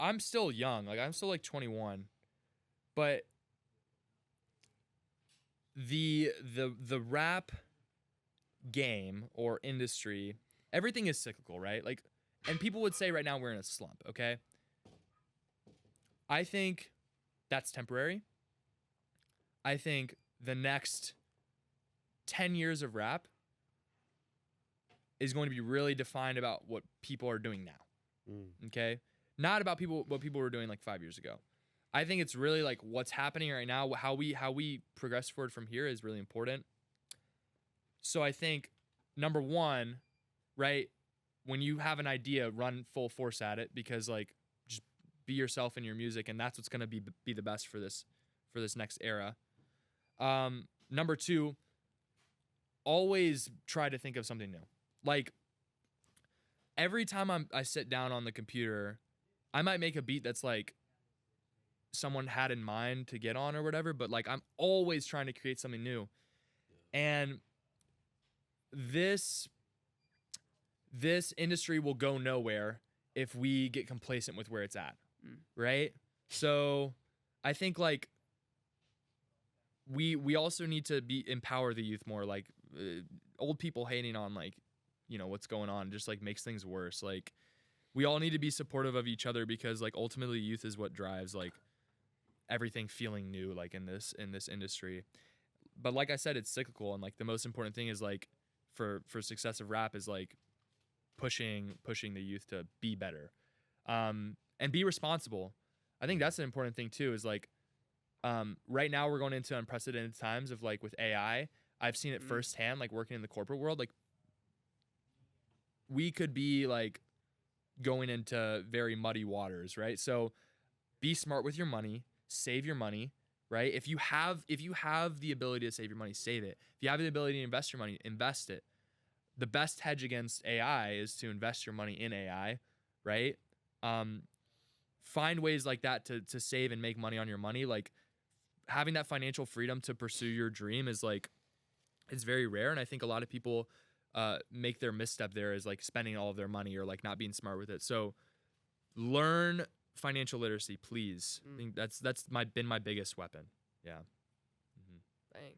I'm still young. Like I'm still like 21. But the rap game or industry, everything is cyclical, right? Like and people would say right now we're in a slump, okay? I think that's temporary. I think the next 10 years of rap is going to be really defined about what people are doing now. Okay? Not about what people were doing like 5 years ago. I think it's really like what's happening right now, how we progress forward from here is really important. So I think number 1, right, when you have an idea, run full force at it because like just be yourself in your music and that's what's going to be the best for this next era. Number 2, always try to think of something new. Like every time I sit down on the computer, I might make a beat that's like someone had in mind to get on or whatever, but like I'm always trying to create something new. And this industry will go nowhere if we get complacent with where it's at. Right? So I think like we also need to empower the youth more. Like old people hating on like, you know, what's going on just like makes things worse. Like we all need to be supportive of each other because like ultimately youth is what drives like everything feeling new like in this industry. But like I said, it's cyclical and like the most important thing is like for success of rap is like pushing the youth to be better. And be responsible. I think that's an important thing too is like right now we're going into unprecedented times of like with AI. I've seen it firsthand like working in the corporate world. Like we could be like going into very muddy waters, right? So be smart with your money, save your money, right? If you have the ability to save your money, save it. If you have the ability to invest your money, invest it. The best hedge against AI is to invest your money in AI, right? Find ways like that to save and make money on your money. Like having that financial freedom to pursue your dream is like, it's very rare. And I think a lot of people make their misstep there is like spending all of their money or like not being smart with it. So learn financial literacy, please. I think that's been my biggest weapon. Yeah. Dang.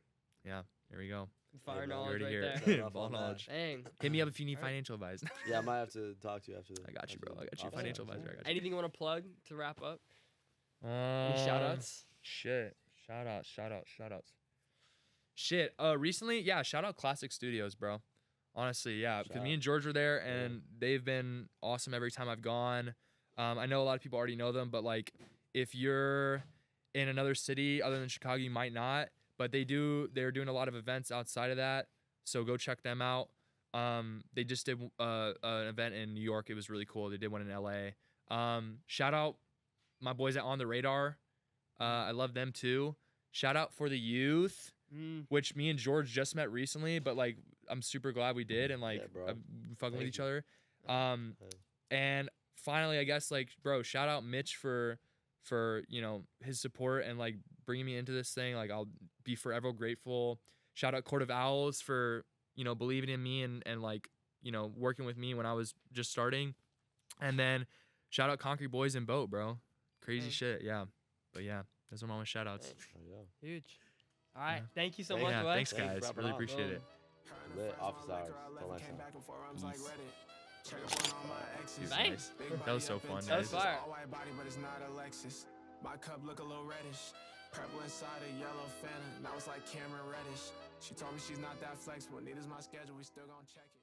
Yeah. There we go. Fire man. knowledge You already right hear there. it. Sign off Ball on that. knowledge. Dang. Hit me up if you need Alright. financial advice. Yeah, I might have to talk to you after. I got you, bro. I got you. Awesome. Financial advisor. I got you. Anything you want to plug to wrap up? Any shout outs? Shit. Shout outs. Shit. Recently, yeah, shout out Classic Studios, bro. Honestly, yeah. Because me and George were there and they've been awesome every time I've gone. I know a lot of people already know them, but like if you're in another city other than Chicago, you might not. But they're doing a lot of events outside of that. So go check them out. They just did an event in New York. It was really cool. They did one in LA. Shout out my boys at On the Radar. I love them too. Shout out for the youth, which me and George just met recently, but like I'm super glad we did, and like Yeah, bro. I fucking with Thank each you. other. And finally, I guess like, bro, shout out Mitch for you know, his support and like bringing me into this thing. Like, I'll be forever grateful. Shout out Court of Owls for, you know, believing in me and like, you know, working with me when I was just starting. And then shout out Concrete Boys and Boat, bro. Crazy shit, yeah. But yeah, those are my shout outs. Oh, yeah. Huge. All right. Yeah. Thank you so Thank much, Yeah, Wes. thanks Thank you for guys. hopping Really on. appreciate it. Lit office hours. Till next time. Dude, Thanks. nice. That was so fun, That was guys. fire. My cup look a little reddish. Purple inside a yellow Fanta. Now it's like Cameron Reddish. She told me she's not that flexible. Neither's my schedule. We still gon' check it.